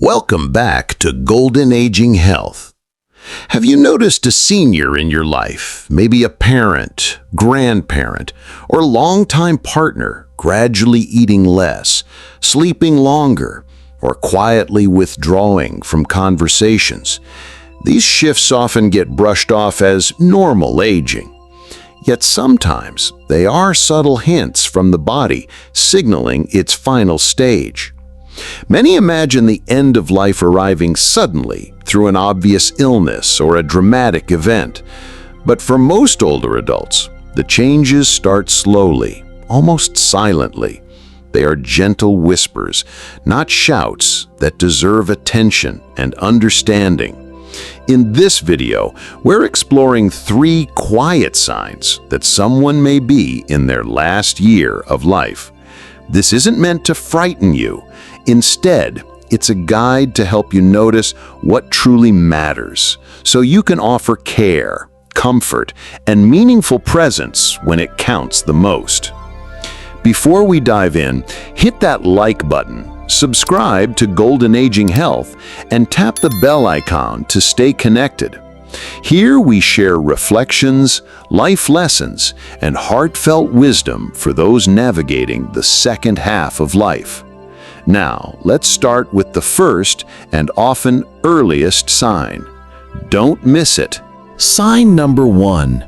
Welcome back to Golden Aging Health. Have you noticed a senior in your life, maybe a parent, grandparent, or longtime partner, gradually eating less, sleeping longer, or quietly withdrawing from conversations? These shifts often get brushed off as normal aging. Yet sometimes they are subtle hints from the body signaling its final stage. Many imagine the end of life arriving suddenly through an obvious illness or a dramatic event. But for most older adults, the changes start slowly, almost silently. They are gentle whispers, not shouts, that deserve attention and understanding. In this video, we're exploring 3 quiet signs that someone may be in their last year of life. This isn't meant to frighten you. Instead, it's a guide to help you notice what truly matters, so you can offer care, comfort, and meaningful presence when it counts the most. Before we dive in, hit that like button, subscribe to Golden Aging Health, and tap the bell icon to stay connected. Here we share reflections, life lessons, and heartfelt wisdom for those navigating the second half of life. Now, let's start with the first and often earliest sign. Don't miss it. Sign number 1.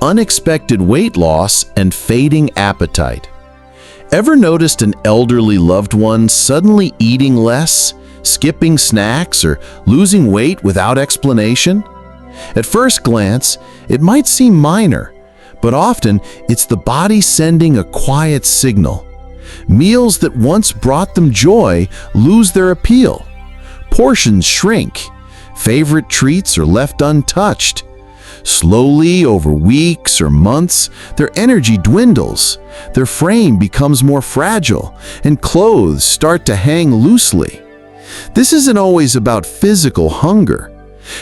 Unexpected weight loss and fading appetite. Ever noticed an elderly loved one suddenly eating less, skipping snacks, or losing weight without explanation? At first glance, it might seem minor, but often it's the body sending a quiet signal. Meals that once brought them joy lose their appeal. Portions shrink. Favorite treats are left untouched. Slowly, over weeks or months, their energy dwindles. Their frame becomes more fragile, and clothes start to hang loosely. This isn't always about physical hunger.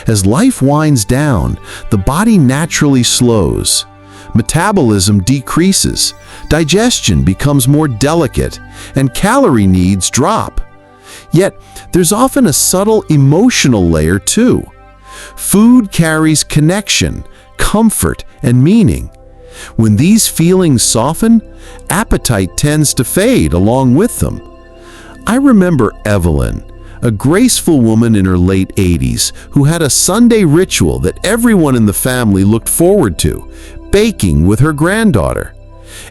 As life winds down, the body naturally slows. Metabolism decreases, digestion becomes more delicate, and calorie needs drop. Yet, there's often a subtle emotional layer too. Food carries connection, comfort, and meaning. When these feelings soften, appetite tends to fade along with them. I remember Evelyn, a graceful woman in her late 80s who had a Sunday ritual that everyone in the family looked forward to: baking with her granddaughter.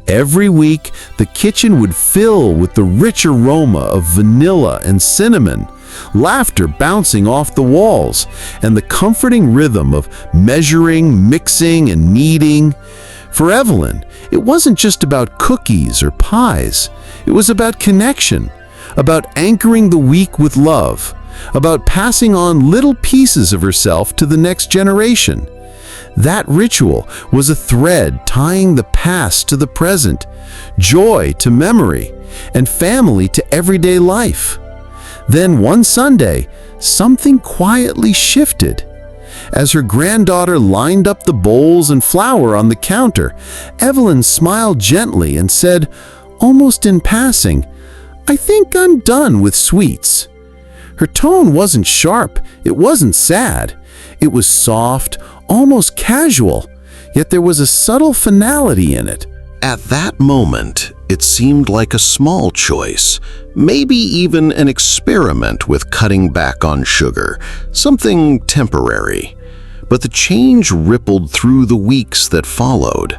Every week, the kitchen would fill with the rich aroma of vanilla and cinnamon, laughter bouncing off the walls, and the comforting rhythm of measuring, mixing, and kneading. For Evelyn, it wasn't just about cookies or pies. It was about connection, about anchoring the week with love, about passing on little pieces of herself to the next generation. That ritual was a thread tying the past to the present, joy to memory, and family to everyday life. Then one Sunday, something quietly shifted. As her granddaughter lined up the bowls and flour on the counter, Evelyn smiled gently and said, almost in passing, "I think I'm done with sweets." Her tone wasn't sharp, it wasn't sad. It was soft, almost casual, yet there was a subtle finality in it. At that moment, it seemed like a small choice, maybe even an experiment with cutting back on sugar, something temporary. But the change rippled through the weeks that followed.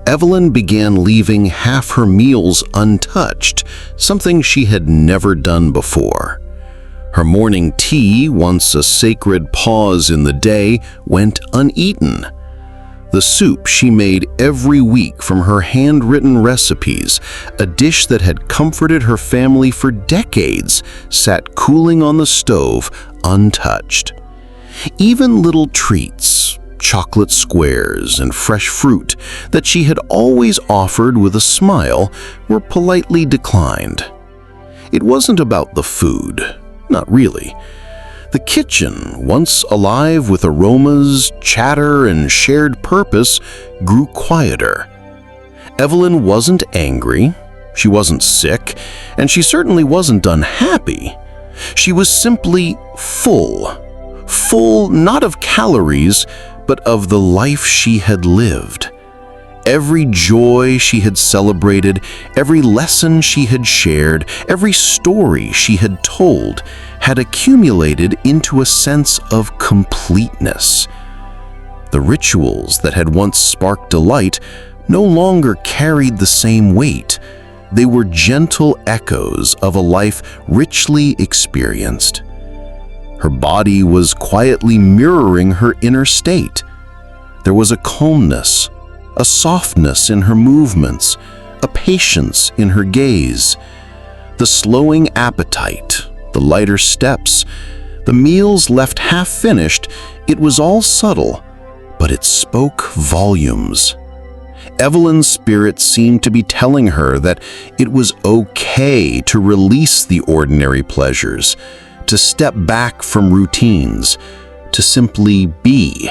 Evelyn began leaving half her meals untouched, something she had never done before. Her morning tea, once a sacred pause in the day, went uneaten. The soup she made every week from her handwritten recipes, a dish that had comforted her family for decades, sat cooling on the stove, untouched. Even little treats, chocolate squares and fresh fruit that she had always offered with a smile, were politely declined. It wasn't about the food. Not really. The kitchen, once alive with aromas, chatter, and shared purpose, grew quieter. Evelyn wasn't angry, she wasn't sick, and she certainly wasn't unhappy. She was simply full. Full not of calories, but of the life she had lived. Every joy she had celebrated, every lesson she had shared, every story she had told had accumulated into a sense of completeness. The rituals that had once sparked delight no longer carried the same weight. They were gentle echoes of a life richly experienced. Her body was quietly mirroring her inner state. There was a calmness, a softness in her movements, a patience in her gaze. The slowing appetite, the lighter steps, the meals left half-finished, it was all subtle, but it spoke volumes. Evelyn's spirit seemed to be telling her that it was okay to release the ordinary pleasures, to step back from routines, to simply be.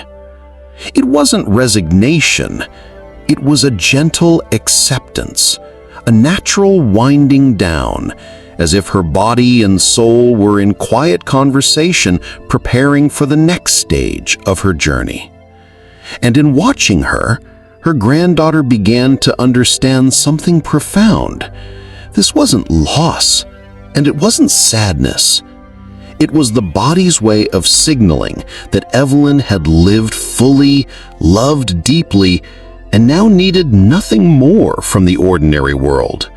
It wasn't resignation. It was a gentle acceptance, a natural winding down, as if her body and soul were in quiet conversation preparing for the next stage of her journey. And in watching her granddaughter began to understand something profound. This wasn't loss, and it wasn't sadness. It was the body's way of signaling that Evelyn had lived fully, loved deeply, and now needed nothing more from the ordinary world.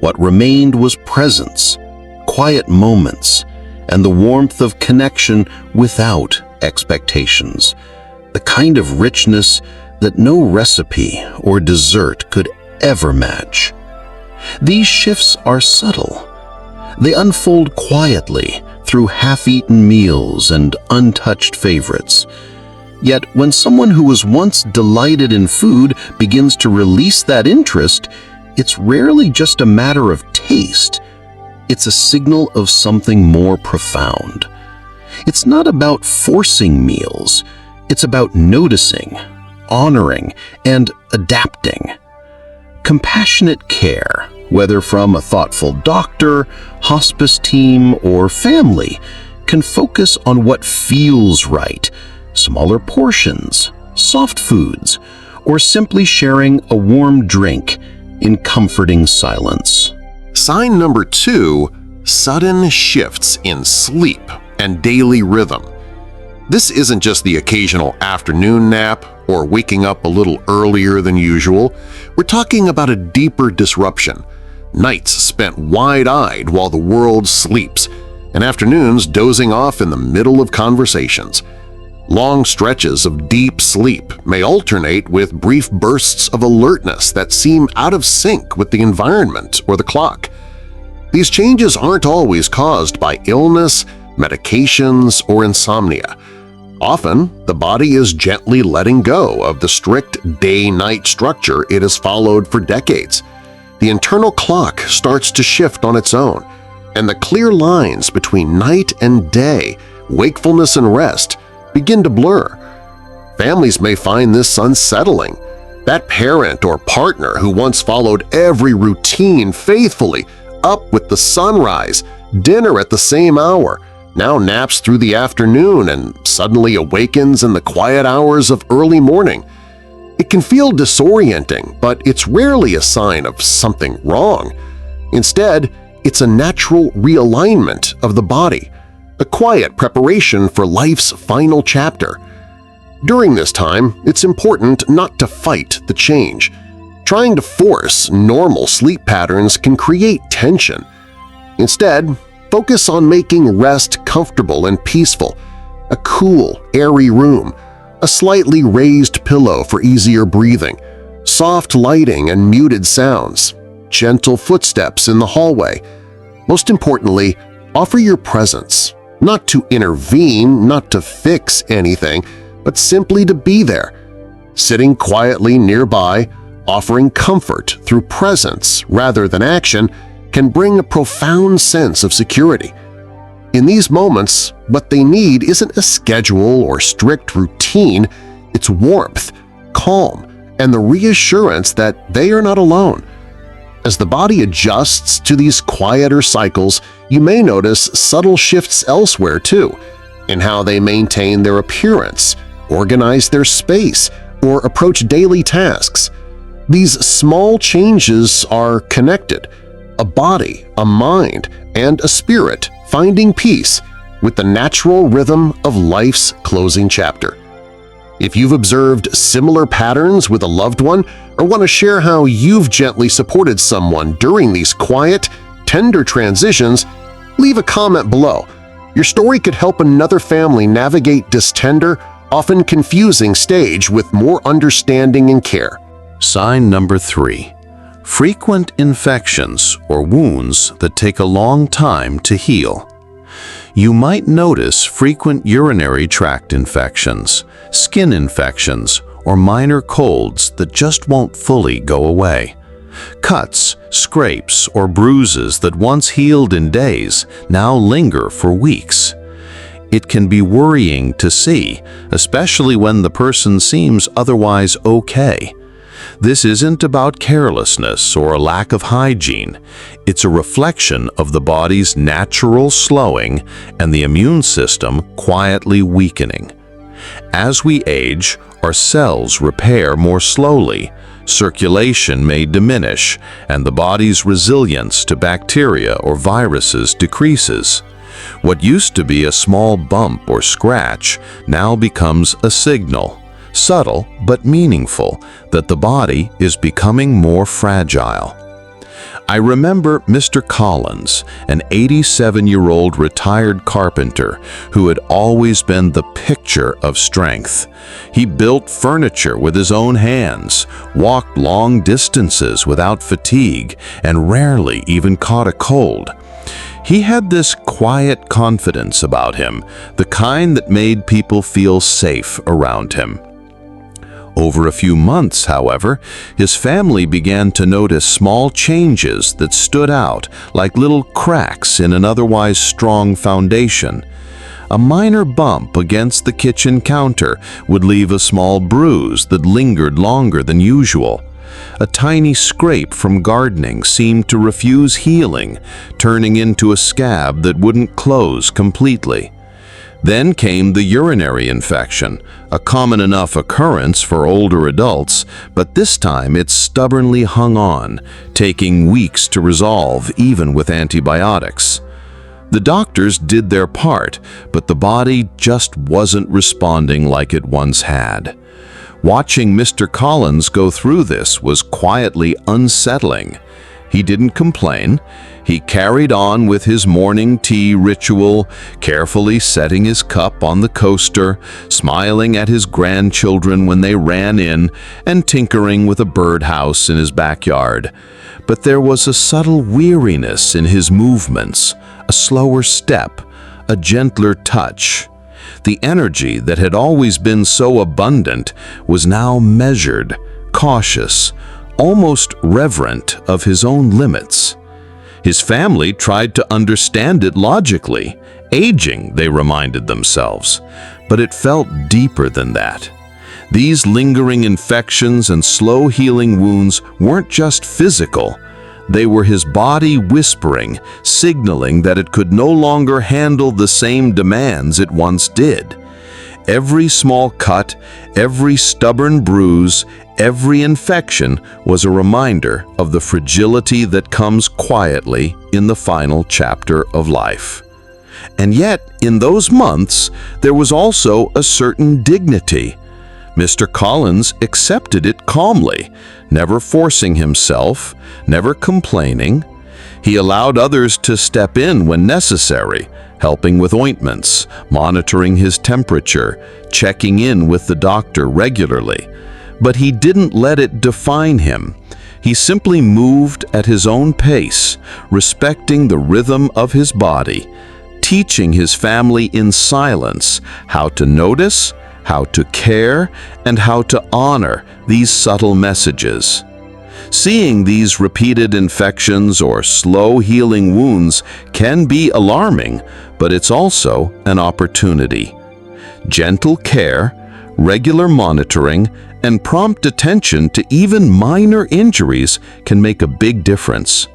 What remained was presence, quiet moments, and the warmth of connection without expectations, the kind of richness that no recipe or dessert could ever match. These shifts are subtle. They unfold quietly through half-eaten meals and untouched favorites. Yet when someone who was once delighted in food begins to release that interest, it's rarely just a matter of taste. It's a signal of something more profound. It's not about forcing meals. It's about noticing, honoring, and adapting. Compassionate care, whether from a thoughtful doctor, hospice team, or family, can focus on what feels right. Smaller portions, soft foods, or simply sharing a warm drink in comforting silence. Sign number 2, sudden shifts in sleep and daily rhythm. This isn't just the occasional afternoon nap or waking up a little earlier than usual. We're talking about a deeper disruption. Nights spent wide-eyed while the world sleeps, and afternoons dozing off in the middle of conversations. Long stretches of deep sleep may alternate with brief bursts of alertness that seem out of sync with the environment or the clock. These changes aren't always caused by illness, medications, or insomnia. Often, the body is gently letting go of the strict day-night structure it has followed for decades. The internal clock starts to shift on its own, and the clear lines between night and day, wakefulness and rest, begin to blur. Families may find this unsettling. That parent or partner who once followed every routine faithfully, up with the sunrise, dinner at the same hour, now naps through the afternoon and suddenly awakens in the quiet hours of early morning. It can feel disorienting, but it's rarely a sign of something wrong. Instead, it's a natural realignment of the body, a quiet preparation for life's final chapter. During this time, it's important not to fight the change. Trying to force normal sleep patterns can create tension. Instead, focus on making rest comfortable and peaceful. A cool, airy room, a slightly raised pillow for easier breathing, soft lighting and muted sounds, gentle footsteps in the hallway. Most importantly, offer your presence. Not to intervene, not to fix anything, but simply to be there. Sitting quietly nearby, offering comfort through presence rather than action, can bring a profound sense of security. In these moments, what they need isn't a schedule or strict routine, it's warmth, calm, and the reassurance that they are not alone. As the body adjusts to these quieter cycles, you may notice subtle shifts elsewhere too, in how they maintain their appearance, organize their space, or approach daily tasks. These small changes are connected, a body, a mind, and a spirit finding peace with the natural rhythm of life's closing chapter. If you've observed similar patterns with a loved one or want to share how you've gently supported someone during these quiet, tender transitions, leave a comment below. Your story could help another family navigate this tender, often confusing stage with more understanding and care. Sign number 3. Frequent infections or wounds that take a long time to heal. You might notice frequent urinary tract infections, skin infections, or minor colds that just won't fully go away. Cuts, scrapes, or bruises that once healed in days now linger for weeks. It can be worrying to see, especially when the person seems otherwise okay. This isn't about carelessness or a lack of hygiene. It's a reflection of the body's natural slowing and the immune system quietly weakening. As we age, our cells repair more slowly, circulation may diminish, and the body's resilience to bacteria or viruses decreases. What used to be a small bump or scratch now becomes a signal, subtle but meaningful, that the body is becoming more fragile. I remember Mr. Collins, an 87-year-old retired carpenter who had always been the picture of strength. He built furniture with his own hands, walked long distances without fatigue, and rarely even caught a cold. He had this quiet confidence about him, the kind that made people feel safe around him. Over a few months, however, his family began to notice small changes that stood out like little cracks in an otherwise strong foundation. A minor bump against the kitchen counter would leave a small bruise that lingered longer than usual. A tiny scrape from gardening seemed to refuse healing, turning into a scab that wouldn't close completely. Then came the urinary infection, a common enough occurrence for older adults, but this time it stubbornly hung on, taking weeks to resolve even with antibiotics. The doctors did their part, but the body just wasn't responding like it once had. Watching Mr. Collins go through this was quietly unsettling. He didn't complain. He carried on with his morning tea ritual, carefully setting his cup on the coaster, smiling at his grandchildren when they ran in, and tinkering with a birdhouse in his backyard. But there was a subtle weariness in his movements, a slower step, a gentler touch. The energy that had always been so abundant was now measured, cautious, almost reverent of his own limits. His family tried to understand it logically. Aging, they reminded themselves. But it felt deeper than that. These lingering infections and slow-healing wounds weren't just physical. They were his body whispering, signaling that it could no longer handle the same demands it once did. Every small cut, every stubborn bruise, every infection was a reminder of the fragility that comes quietly in the final chapter of life. And yet, in those months, there was also a certain dignity. Mr. Collins accepted it calmly, never forcing himself, never complaining. He allowed others to step in when necessary, helping with ointments, monitoring his temperature, checking in with the doctor regularly. But he didn't let it define him. He simply moved at his own pace, respecting the rhythm of his body, teaching his family in silence how to notice, how to care, and how to honor these subtle messages. Seeing these repeated infections or slow-healing wounds can be alarming, but it's also an opportunity. Gentle care, Regular monitoring and prompt attention to even minor injuries can make a big difference.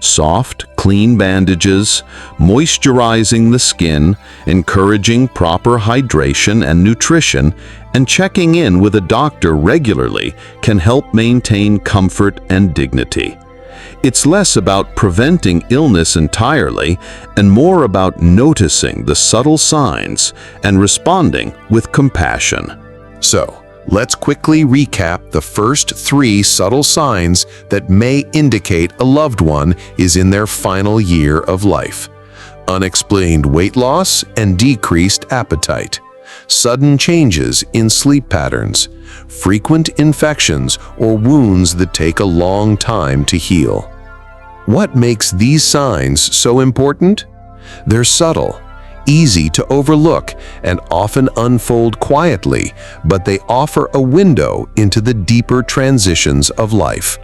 Soft, clean bandages, moisturizing the skin, encouraging proper hydration and nutrition, and checking in with a doctor regularly can help maintain comfort and dignity. It's less about preventing illness entirely and more about noticing the subtle signs and responding with compassion. So, let's quickly recap the first 3 subtle signs that may indicate a loved one is in their final year of life. Unexplained weight loss and decreased appetite. Sudden changes in sleep patterns. Frequent infections or wounds that take a long time to heal. What makes these signs so important? They're subtle, easy to overlook, and often unfold quietly, but they offer a window into the deeper transitions of life.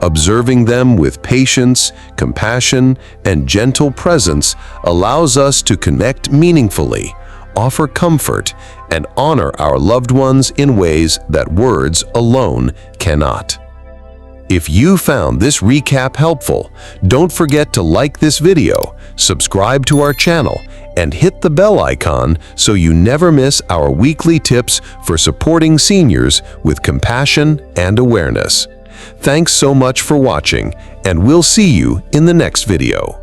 Observing them with patience, compassion, and gentle presence allows us to connect meaningfully, offer comfort, and honor our loved ones in ways that words alone cannot. If you found this recap helpful, don't forget to like this video, subscribe to our channel, and hit the bell icon so you never miss our weekly tips for supporting seniors with compassion and awareness. Thanks so much for watching, and we'll see you in the next video.